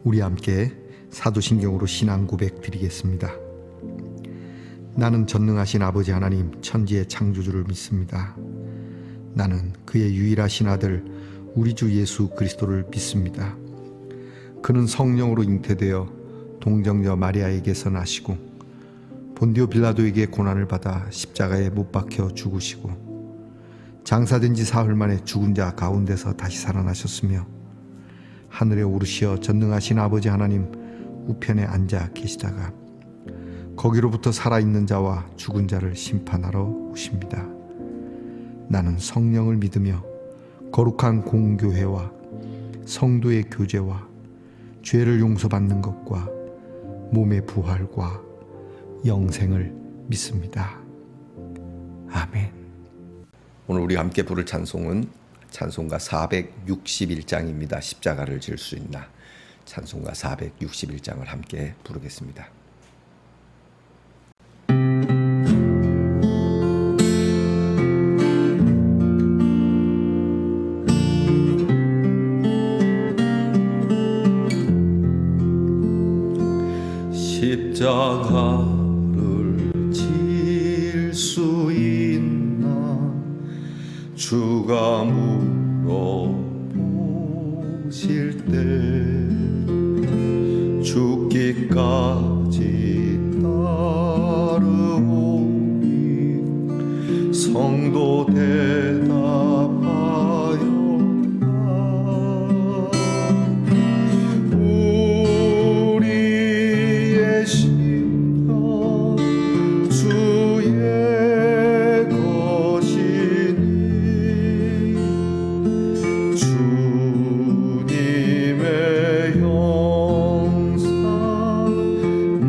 우리 함께 사도신경으로 신앙 고백 드리겠습니다. 나는 전능하신 아버지 하나님 천지의 창조주를 믿습니다. 나는 그의 유일하신 아들 우리 주 예수 그리스도를 믿습니다. 그는 성령으로 잉태되어 동정녀 마리아에게서 나시고 본디오 빌라도에게 고난을 받아 십자가에 못 박혀 죽으시고 장사된 지 사흘 만에 죽은 자 가운데서 다시 살아나셨으며 하늘에 오르시어 전능하신 아버지 하나님 우편에 앉아 계시다가 거기로부터 살아있는 자와 죽은 자를 심판하러 오십니다. 나는 성령을 믿으며 거룩한 공교회와 성도의 교제와 죄를 용서받는 것과 몸의 부활과 영생을 믿습니다. 아멘. 오늘 우리 함께 부를 찬송은 찬송가 461장입니다. 십자가를 질 수 있나. 찬송가 461장을 함께 부르겠습니다. 십자가를 질 수 있나 주가 물어보실 때 죽기까지 따르오니 성도 대답하였다. 우리의 심령 주의 것이니 주님의 형상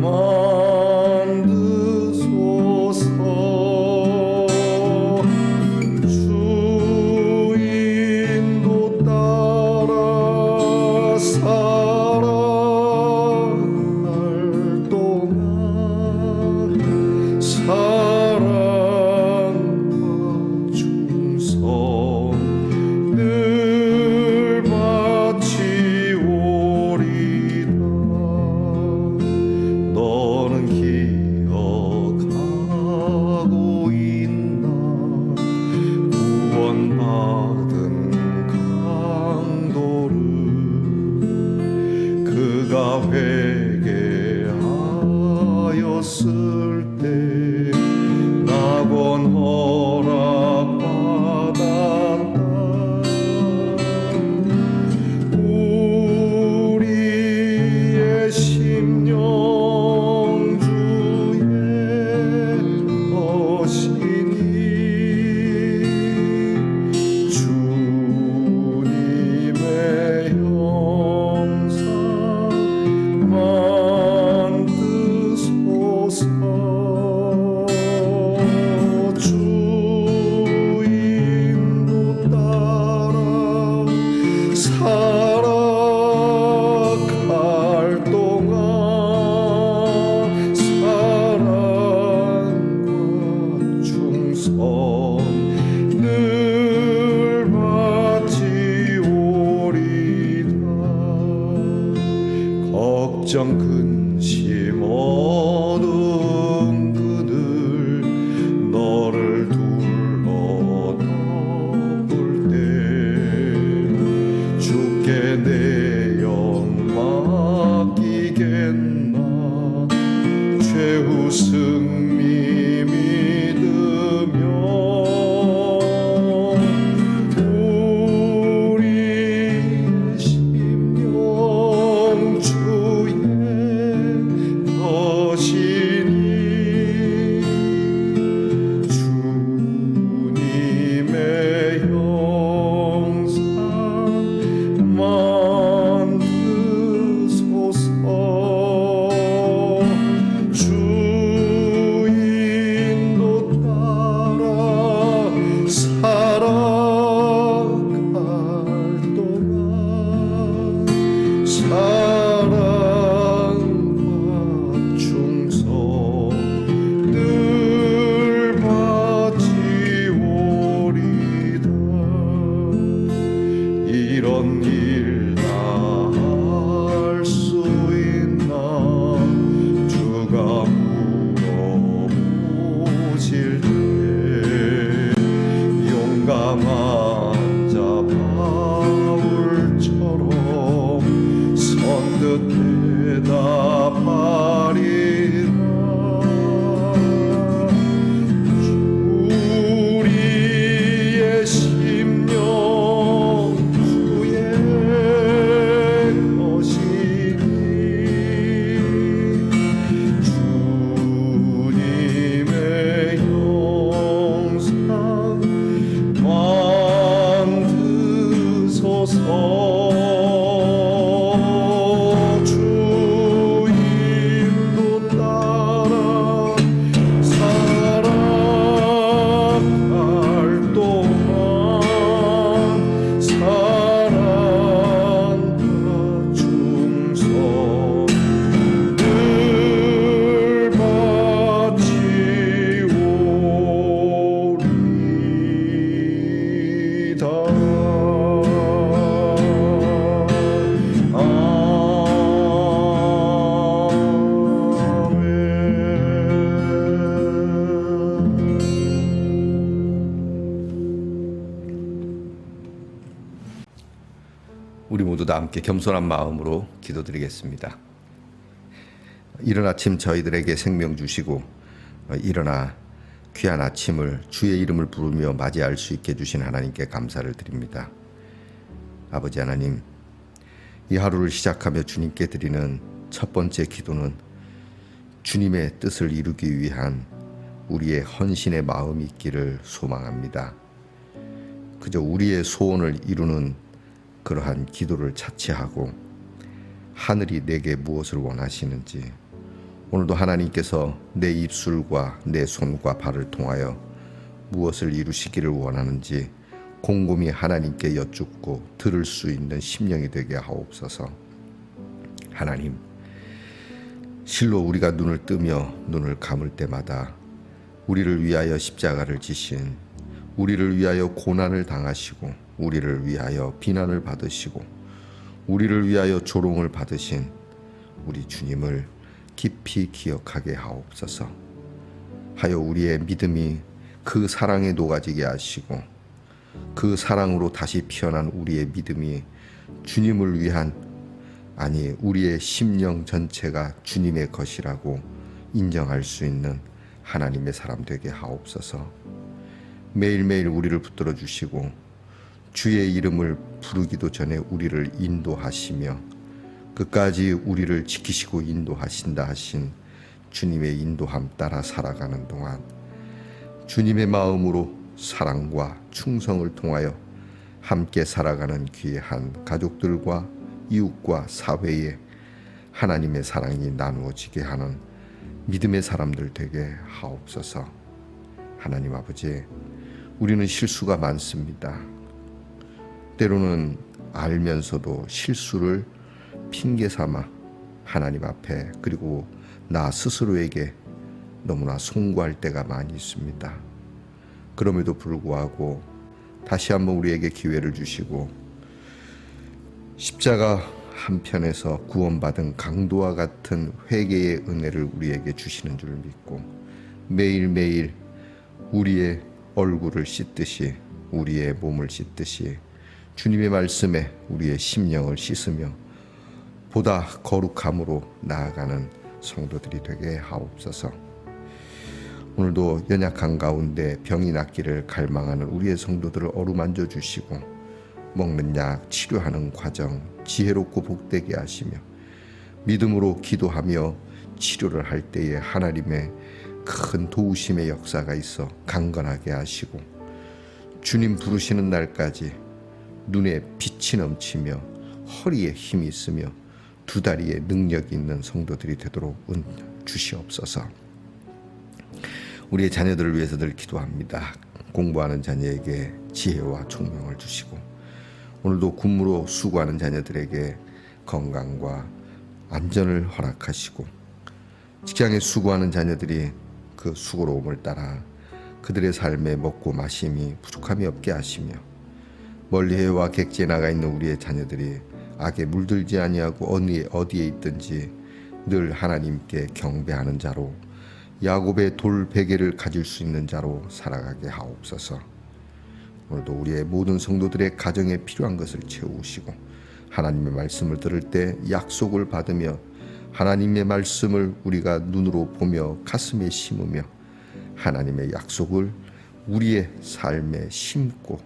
만드소서. 주 인도 따라 살아갈 동안 사랑과 충성 늘 바치오리다. 너는 기억하고 있나 구원받은 강도를 그가 회개하였을 때 낙원 허락받았다. 우리의 심령 주의 것이니 주님의 형상 만드소서. 주 인도 따라 살아갈 동안 사랑과 충성 늘 바치오리다. 걱정 근심 어두운 그늘 너를 둘러 덮을 때 주께 내 영 맡기겠나. 최후 승리 믿으며 우리 심령 주의 것이니 주님의 형상 만드소서. 주 인도 따라 살아갈 동안 사랑과 충성 늘 바치오리다. 이런 일 다 할 수 대답하리라. 우리의 심령 주의 것이니 주님의 영상 만드소서. 주 인도 따라 살아갈 동안 사랑과 충성 늘 바치오리다. 우리 모두 다 함께 겸손한 마음으로 기도드리겠습니다. 이른 아침 저희들에게 생명 주시고 일어나 귀한 아침을 주의 이름을 부르며 맞이할 수 있게 주신 하나님께 감사를 드립니다. 아버지 하나님, 이 하루를 시작하며 주님께 드리는 첫 번째 기도는 주님의 뜻을 이루기 위한 우리의 헌신의 마음이 있기를 소망합니다. 그저 우리의 소원을 이루는 그러한 기도를 자체하고 하늘이 내게 무엇을 원하시는지, 오늘도 하나님께서 내 입술과 내 손과 발을 통하여 무엇을 이루시기를 원하는지 곰곰이 하나님께 여쭙고 들을 수 있는 심령이 되게 하옵소서. 하나님, 실로 우리가 눈을 뜨며 눈을 감을 때마다 우리를 위하여 십자가를 지신, 우리를 위하여 고난을 당하시고 우리를 위하여 비난을 받으시고 우리를 위하여 조롱을 받으신 우리 주님을 깊이 기억하게 하옵소서. 하여 우리의 믿음이 그 사랑에 녹아지게 하시고 그 사랑으로 다시 피어난 우리의 믿음이 주님을 위한, 아니 우리의 심령 전체가 주님의 것이라고 인정할 수 있는 하나님의 사람 되게 하옵소서. 매일매일 우리를 붙들어 주시고 주의 이름을 부르기도 전에 우리를 인도하시며 끝까지 우리를 지키시고 인도하신다 하신 주님의 인도함 따라 살아가는 동안 주님의 마음으로 사랑과 충성을 통하여 함께 살아가는 귀한 가족들과 이웃과 사회에 하나님의 사랑이 나누어지게 하는 믿음의 사람들 되게 하옵소서. 하나님 아버지, 우리는 실수가 많습니다. 때로는 알면서도 실수를 핑계 삼아 하나님 앞에, 그리고 나 스스로에게 너무나 송구할 때가 많이 있습니다. 그럼에도 불구하고 다시 한번 우리에게 기회를 주시고 십자가 한편에서 구원받은 강도와 같은 회개의 은혜를 우리에게 주시는 줄 믿고 매일매일 우리의 얼굴을 씻듯이, 우리의 몸을 씻듯이 주님의 말씀에 우리의 심령을 씻으며 보다 거룩함으로 나아가는 성도들이 되게 하옵소서. 오늘도 연약한 가운데 병이 낫기를 갈망하는 우리의 성도들을 어루만져 주시고 먹는 약, 치료하는 과정 지혜롭고 복되게 하시며 믿음으로 기도하며 치료를 할 때에 하나님의 큰 도우심의 역사가 있어 강건하게 하시고 주님 부르시는 날까지 눈에 빛이 넘치며 허리에 힘이 있으며 두 다리에 능력이 있는 성도들이 되도록 은 주시옵소서. 우리의 자녀들을 위해서 늘 기도합니다. 공부하는 자녀에게 지혜와 총명을 주시고 오늘도 군무로 수고하는 자녀들에게 건강과 안전을 허락하시고 직장에 수고하는 자녀들이 그 수고로움을 따라 그들의 삶에 먹고 마심이 부족함이 없게 하시며 멀리해와 객지에 나가 있는 우리의 자녀들이 악에 물들지 아니하고 어디에 있든지 늘 하나님께 경배하는 자로 야곱의 돌 베개를 가질 수 있는 자로 살아가게 하옵소서. 오늘도 우리의 모든 성도들의 가정에 필요한 것을 채우시고 하나님의 말씀을 들을 때 약속을 받으며 하나님의 말씀을 우리가 눈으로 보며 가슴에 심으며 하나님의 약속을 우리의 삶에 심고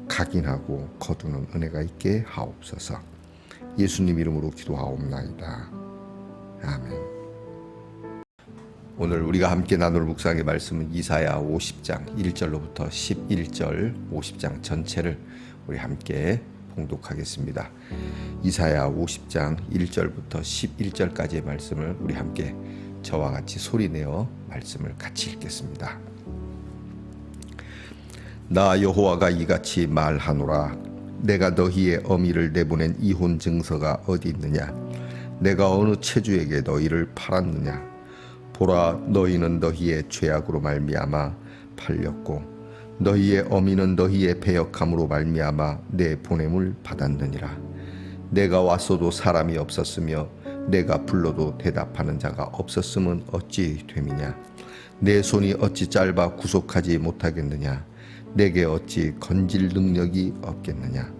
각인하고 거두는 은혜가 있게 하옵소서. 예수님 이름으로 기도하옵나이다. 아멘. 오늘 우리가 함께 나눌 묵상의 말씀은 이사야 50장 1절로부터 11절 50장 전체를 우리 함께 봉독하겠습니다. 이사야 50장 1절부터 11절까지의 말씀을 우리 함께 저와 같이 소리내어 말씀을 같이 읽겠습니다. 나 여호와가 이같이 말하노라. 내가 너희의 어미를 내보낸 이혼 증서가 어디 있느냐? 내가 어느 체주에게 너희를 팔았느냐? 보라, 너희는 너희의 죄악으로 말미암아 팔렸고 너희의 어미는 너희의 배역함으로 말미암아 내 보냄을 받았느니라. 내가 왔어도 사람이 없었으며 내가 불러도 대답하는 자가 없었음은 어찌 됨이냐? 내 손이 어찌 짧아 구속하지 못하겠느냐? 내게 어찌 건질 능력이 없겠느냐?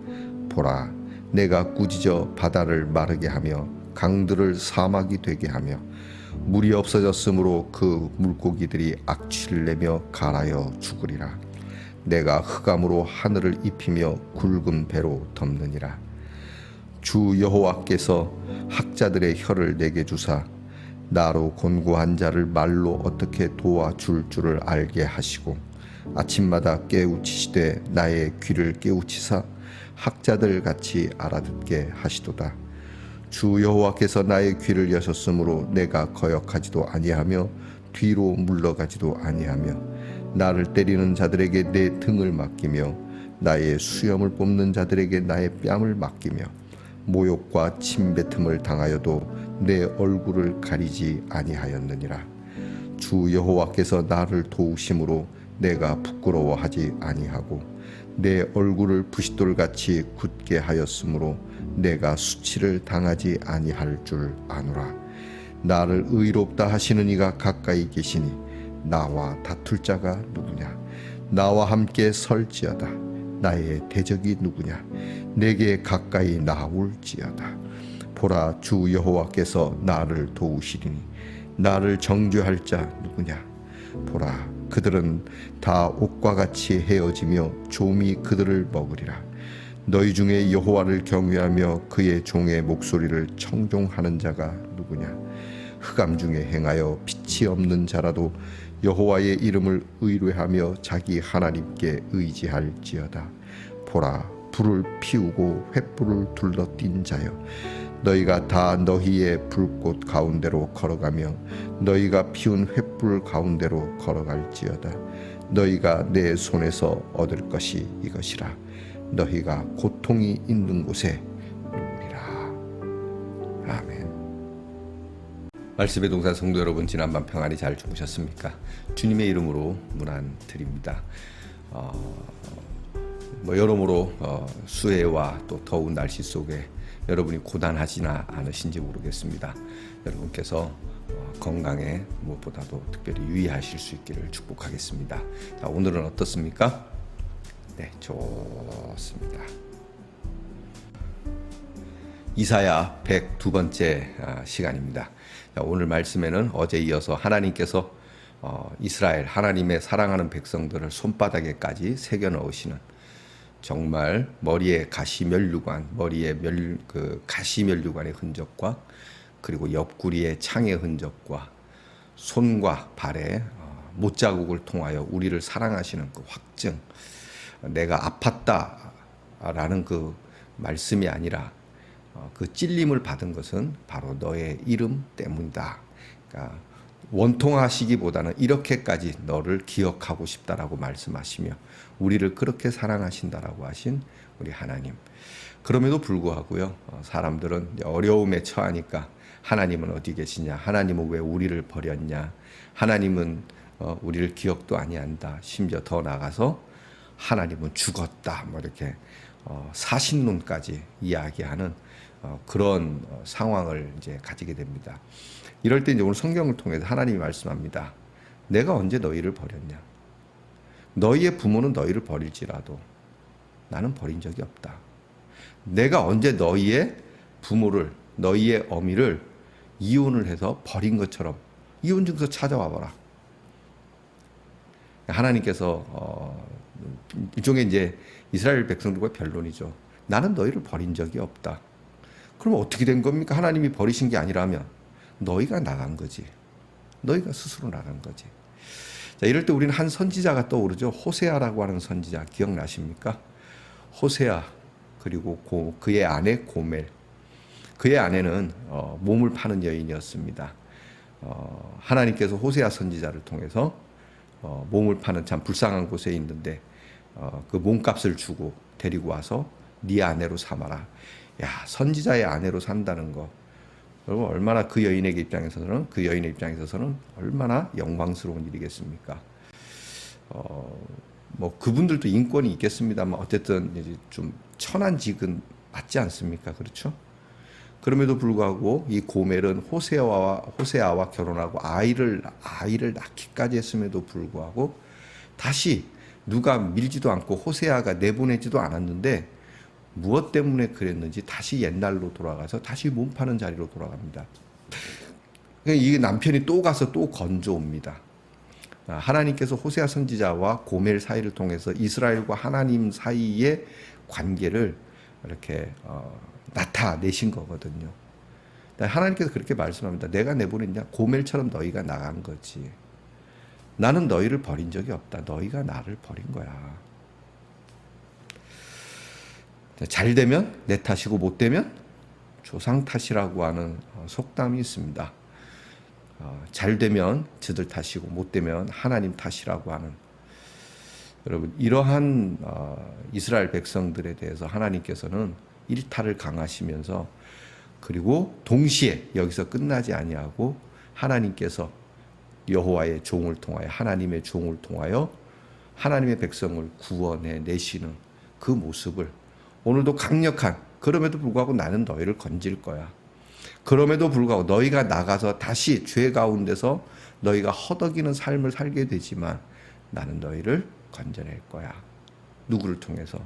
보라, 내가 꾸짖어 바다를 마르게 하며 강들을 사막이 되게 하며 물이 없어졌으므로 그 물고기들이 악취를 내며 갈아여 죽으리라. 내가 흑암으로 하늘을 입히며 굵은 배로 덮느니라. 주 여호와께서 학자들의 혀를 내게 주사 나로 곤고한 자를 말로 어떻게 도와줄 줄을 알게 하시고 아침마다 깨우치시되 나의 귀를 깨우치사 학자들 같이 알아듣게 하시도다. 주 여호와께서 나의 귀를 여셨으므로 내가 거역하지도 아니하며 뒤로 물러가지도 아니하며 나를 때리는 자들에게 내 등을 맡기며 나의 수염을 뽑는 자들에게 나의 뺨을 맡기며 모욕과 침뱉음을 당하여도 내 얼굴을 가리지 아니하였느니라. 주 여호와께서 나를 도우심으로 내가 부끄러워하지 아니하고 내 얼굴을 부싯돌같이 굳게 하였으므로 내가 수치를 당하지 아니할 줄 아노라. 나를 의롭다 하시는 이가 가까이 계시니 나와 다툴 자가 누구냐? 나와 함께 설지어다. 나의 대적이 누구냐? 내게 가까이 나올지어다. 보라, 주 여호와께서 나를 도우시리니 나를 정죄할 자 누구냐? 보라, 그들은 다 옥과 같이 헤어지며 좀이 그들을 먹으리라. 너희 중에 여호와를 경외하며 그의 종의 목소리를 청종하는 자가 누구냐? 흑암 중에 행하여 빛이 없는 자라도 여호와의 이름을 의뢰하며 자기 하나님께 의지할지어다. 보라, 불을 피우고 횃불을 둘러띈 자여, 너희가 다 너희의 불꽃 가운데로 걸어가며 너희가 피운 횃불 가운데로 걸어갈지어다. 너희가 내 손에서 얻을 것이 이것이라. 너희가 고통이 있는 곳에 누우리라. 아멘. 말씀의 동산 성도 여러분, 지난밤 평안히 잘 주무셨습니까? 주님의 이름으로 문안 드립니다. 여러모로 수해와 또 더운 날씨 속에 여러분이 고단하지나 않으신지 모르겠습니다. 여러분께서 건강에 무엇보다도 특별히 유의하실 수 있기를 축복하겠습니다. 자, 오늘은 어떻습니까? 네, 좋습니다. 이사야 102번째 시간입니다. 자, 오늘 말씀에는 어제 이어서 하나님께서 이스라엘 하나님의 사랑하는 백성들을 손바닥에까지 새겨 넣으시는, 정말 머리에 가시면류관, 머리에 가시면류관의 흔적과 그리고 옆구리의 창의 흔적과 손과 발의 못자국을 통하여 우리를 사랑하시는 그 확증, 내가 아팠다라는 그 말씀이 아니라 그 찔림을 받은 것은 바로 너의 이름 때문이다. 그러니까 원통하시기보다는 이렇게까지 너를 기억하고 싶다라고 말씀하시며 우리를 그렇게 사랑하신다라고 하신 우리 하나님. 그럼에도 불구하고요, 사람들은 어려움에 처하니까 하나님은 어디 계시냐? 하나님은 왜 우리를 버렸냐? 하나님은 우리를 기억도 아니한다. 심지어 더 나아가서 하나님은 죽었다. 뭐 이렇게 사신론까지 이야기하는 그런 상황을 이제 가지게 됩니다. 이럴 때 이제 오늘 성경을 통해서 하나님이 말씀합니다. 내가 언제 너희를 버렸냐? 너희의 부모는 너희를 버릴지라도 나는 버린 적이 없다. 내가 언제 너희의 부모를, 너희의 어미를 이혼을 해서 버린 것처럼 이혼 증서 찾아와 봐라. 하나님께서 일종의 이제 이스라엘 백성들과 변론이죠. 나는 너희를 버린 적이 없다. 그럼 어떻게 된 겁니까? 하나님이 버리신 게 아니라면 너희가 나간 거지. 너희가 스스로 나간 거지. 자, 이럴 때 우리는 한 선지자가 떠오르죠. 호세아라고 하는 선지자 기억나십니까? 호세아 그리고 그의 아내 고멜. 그의 아내는 몸을 파는 여인이었습니다. 하나님께서 호세아 선지자를 통해서 몸을 파는 참 불쌍한 곳에 있는데 그 몸값을 주고 데리고 와서 네 아내로 삼아라. 야, 선지자의 아내로 산다는 거 여러분 얼마나 그 여인의 입장에서는 얼마나 영광스러운 일이겠습니까? 뭐 그분들도 인권이 있겠습니다만 어쨌든 이제 좀 천한직은 맞지 않습니까? 그렇죠? 그럼에도 불구하고 이 고멜은 호세아와 결혼하고 아이를 낳기까지 했음에도 불구하고 다시 누가 밀지도 않고 호세아가 내보내지도 않았는데 무엇 때문에 그랬는지 다시 옛날로 돌아가서 다시 몸 파는 자리로 돌아갑니다. 이 남편이 또 가서 또 건져옵니다. 하나님께서 호세아 선지자와 고멜 사이를 통해서 이스라엘과 하나님 사이의 관계를 이렇게 나타내신 거거든요. 하나님께서 그렇게 말씀합니다. 내가 내보냈냐? 고멜처럼 너희가 나간 거지. 나는 너희를 버린 적이 없다. 너희가 나를 버린 거야. 잘 되면 내 탓이고 못 되면 조상 탓이라고 하는 속담이 있습니다. 잘 되면 저들 탓이고 못 되면 하나님 탓이라고 하는, 여러분 이러한 이스라엘 백성들에 대해서 하나님께서는 일탈을 강하시면서 그리고 동시에 여기서 끝나지 아니하고 하나님께서 여호와의 종을 통하여 하나님의 종을 통하여 하나님의 백성을 구원해 내시는 그 모습을 오늘도 강력한, 그럼에도 불구하고 나는 너희를 건질 거야. 그럼에도 불구하고 너희가 나가서 다시 죄 가운데서 너희가 허덕이는 삶을 살게 되지만 나는 너희를 건져낼 거야. 누구를 통해서?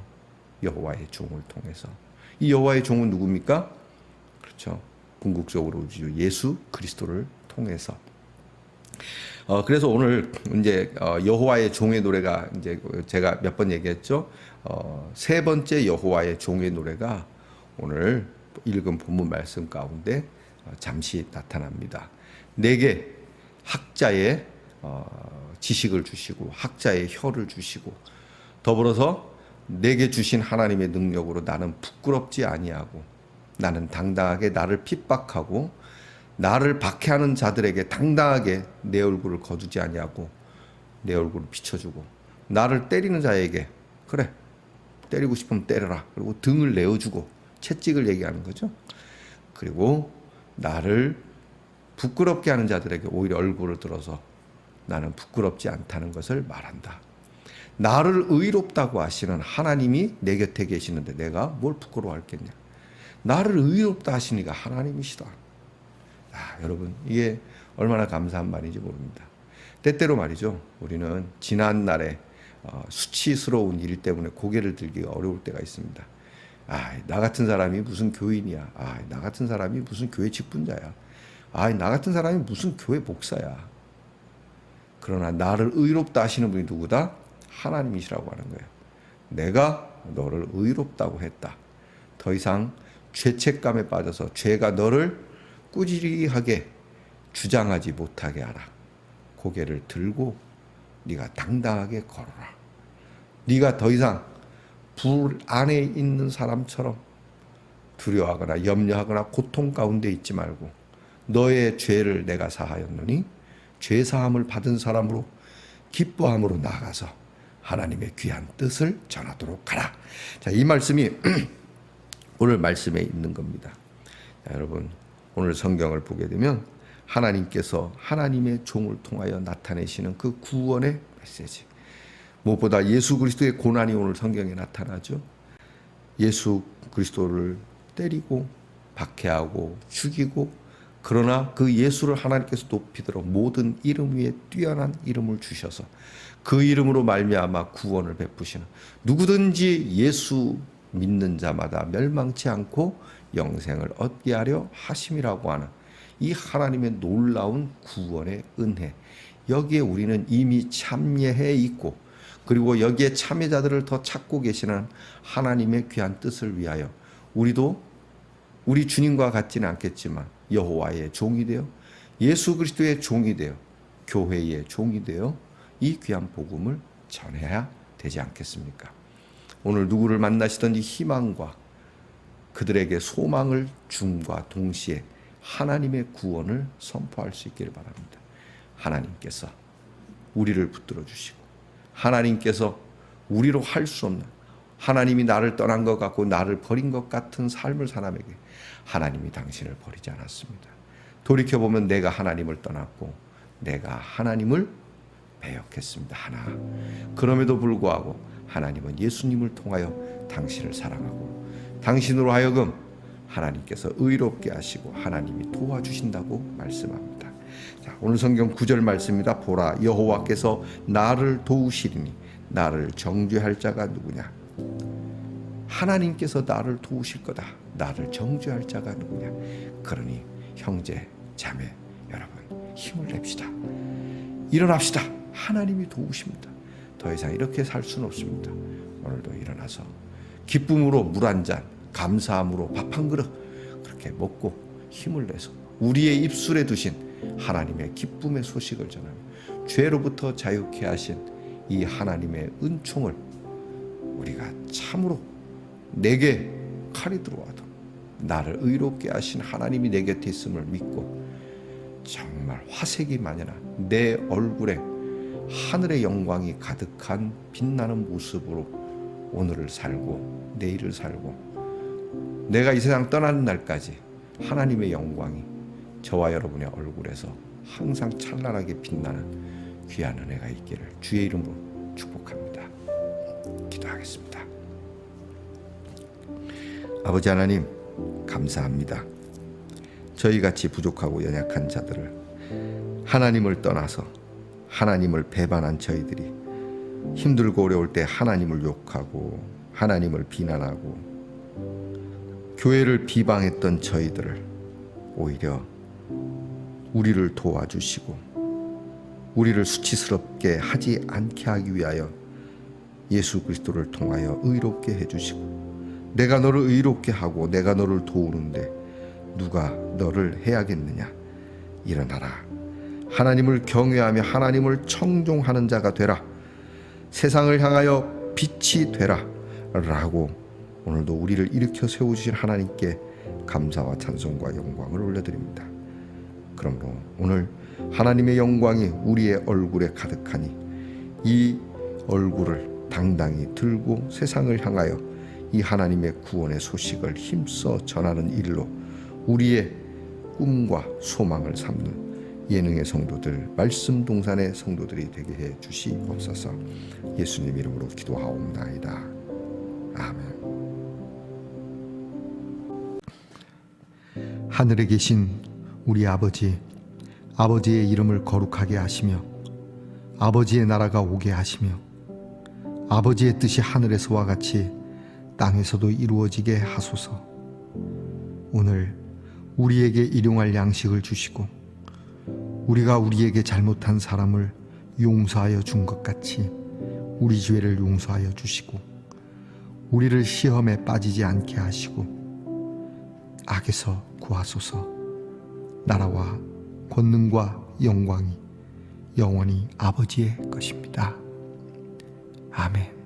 여호와의 종을 통해서. 이 여호와의 종은 누굽니까? 그렇죠. 궁극적으로 예수 그리스도를 통해서. 그래서 오늘 이제 여호와의 종의 노래가 이제 제가 몇 번 얘기했죠. 세 번째 여호와의 종의 노래가 오늘 읽은 본문 말씀 가운데 잠시 나타납니다. 내게 학자의 지식을 주시고 학자의 혀를 주시고 더불어서 내게 주신 하나님의 능력으로 나는 부끄럽지 아니하고 나는 당당하게 나를 핍박하고 나를 박해하는 자들에게 당당하게 내 얼굴을 거두지 아니하고 내 얼굴을 비춰주고 나를 때리는 자에게 그래 때리고 싶으면 때려라 그리고 등을 내어주고 채찍을 얘기하는 거죠. 그리고 나를 부끄럽게 하는 자들에게 오히려 얼굴을 들어서 나는 부끄럽지 않다는 것을 말한다. 나를 의롭다고 하시는 하나님이 내 곁에 계시는데 내가 뭘 부끄러워할겠냐. 나를 의롭다 하시니까 하나님이시다. 여러분 이게 얼마나 감사한 말인지 모릅니다. 때때로 말이죠. 우리는 지난 날에 수치스러운 일 때문에 고개를 들기가 어려울 때가 있습니다. 나 같은 사람이 무슨 교인이야. 나 같은 사람이 무슨 교회 직분자야. 나 같은 사람이 무슨 교회 목사야. 그러나 나를 의롭다 하시는 분이 누구다? 하나님이시라고 하는 거예요. 내가 너를 의롭다고 했다. 더 이상 죄책감에 빠져서 죄가 너를 꾸지리하게 주장하지 못하게 하라. 고개를 들고 네가 당당하게 걸어라. 네가 더 이상 불 안에 있는 사람처럼 두려워하거나 염려하거나 고통 가운데 있지 말고 너의 죄를 내가 사하였노니 죄 사함을 받은 사람으로 기뻐함으로 나아가서 하나님의 귀한 뜻을 전하도록 하라. 자, 이 말씀이 오늘 말씀에 있는 겁니다. 자, 여러분 오늘 성경을 보게 되면 하나님께서 하나님의 종을 통하여 나타내시는 그 구원의 메시지, 무엇보다 예수 그리스도의 고난이 오늘 성경에 나타나죠. 예수 그리스도를 때리고 박해하고 죽이고, 그러나 그 예수를 하나님께서 높이도록 모든 이름 위에 뛰어난 이름을 주셔서 그 이름으로 말미암아 구원을 베푸시는, 누구든지 예수 믿는 자마다 멸망치 않고 영생을 얻게 하려 하심이라고 하는 이 하나님의 놀라운 구원의 은혜, 여기에 우리는 이미 참여해 있고, 그리고 여기에 참여자들을 더 찾고 계시는 하나님의 귀한 뜻을 위하여 우리도 우리 주님과 같지는 않겠지만 여호와의 종이 되어, 예수 그리스도의 종이 되어, 교회의 종이 되어 이 귀한 복음을 전해야 되지 않겠습니까? 오늘 누구를 만나시든지 희망과 그들에게 소망을 줌과 동시에 하나님의 구원을 선포할 수 있기를 바랍니다. 하나님께서 우리를 붙들어 주시고, 하나님께서 우리로 할 수 없는, 하나님이 나를 떠난 것 같고 나를 버린 것 같은 삶을 사람에게 하나님이 당신을 버리지 않았습니다. 돌이켜보면 내가 하나님을 떠났고 내가 하나님을 배역했습니다. 하나. 그럼에도 불구하고 하나님은 예수님을 통하여 당신을 사랑하고 당신으로 하여금 하나님께서 의롭게 하시고 하나님이 도와주신다고 말씀합니다. 자, 오늘 성경 9절 말씀입니다. 보라, 여호와께서 나를 도우시리니 나를 정죄할 자가 누구냐? 하나님께서 나를 도우실 거다. 나를 정죄할 자가 누구냐? 그러니 형제, 자매 여러분, 힘을 냅시다. 일어납시다. 하나님이 도우십니다. 더 이상 이렇게 살 수는 없습니다. 오늘도 일어나서 기쁨으로 물 한 잔, 감사함으로 밥 한 그릇 그렇게 먹고 힘을 내서 우리의 입술에 두신 하나님의 기쁨의 소식을 전하며 죄로부터 자유케 하신 이 하나님의 은총을 우리가 참으로 내게 칼이 들어와도 나를 의롭게 하신 하나님이 내 곁에 있음을 믿고 정말 화색이 마녀나 내 얼굴에 하늘의 영광이 가득한 빛나는 모습으로 오늘을 살고 내일을 살고 내가 이 세상 떠나는 날까지 하나님의 영광이 저와 여러분의 얼굴에서 항상 찬란하게 빛나는 귀한 은혜가 있기를 주의 이름으로 축복합니다. 기도하겠습니다. 아버지 하나님, 감사합니다. 저희같이 부족하고 연약한 자들을, 하나님을 떠나서 하나님을 배반한 저희들이 힘들고 어려울 때 하나님을 욕하고 하나님을 비난하고 교회를 비방했던 저희들을 오히려 우리를 도와주시고 우리를 수치스럽게 하지 않게 하기 위하여 예수 그리스도를 통하여 의롭게 해주시고, 내가 너를 의롭게 하고 내가 너를 도우는데 누가 너를 해야겠느냐? 일어나라. 하나님을 경외하며 하나님을 청종하는 자가 되라. 세상을 향하여 빛이 되라. 라고 오늘도 우리를 일으켜 세우신 하나님께 감사와 찬송과 영광을 올려드립니다. 그러므로 오늘 하나님의 영광이 우리의 얼굴에 가득하니 이 얼굴을 당당히 들고 세상을 향하여 이 하나님의 구원의 소식을 힘써 전하는 일로 우리의 꿈과 소망을 삼는 예능의 성도들, 말씀 동산의 성도들이 되게 해 주시옵소서. 예수님 이름으로 기도하옵나이다. 아멘. 하늘에 계신 우리 아버지, 아버지의 이름을 거룩하게 하시며 아버지의 나라가 오게 하시며 아버지의 뜻이 하늘에서와 같이 땅에서도 이루어지게 하소서. 오늘 우리에게 일용할 양식을 주시고 우리가 우리에게 잘못한 사람을 용서하여 준 것 같이 우리 죄를 용서하여 주시고 우리를 시험에 빠지지 않게 하시고 악에서 구하소서. 나라와 권능과 영광이 영원히 아버지의 것입니다. 아멘.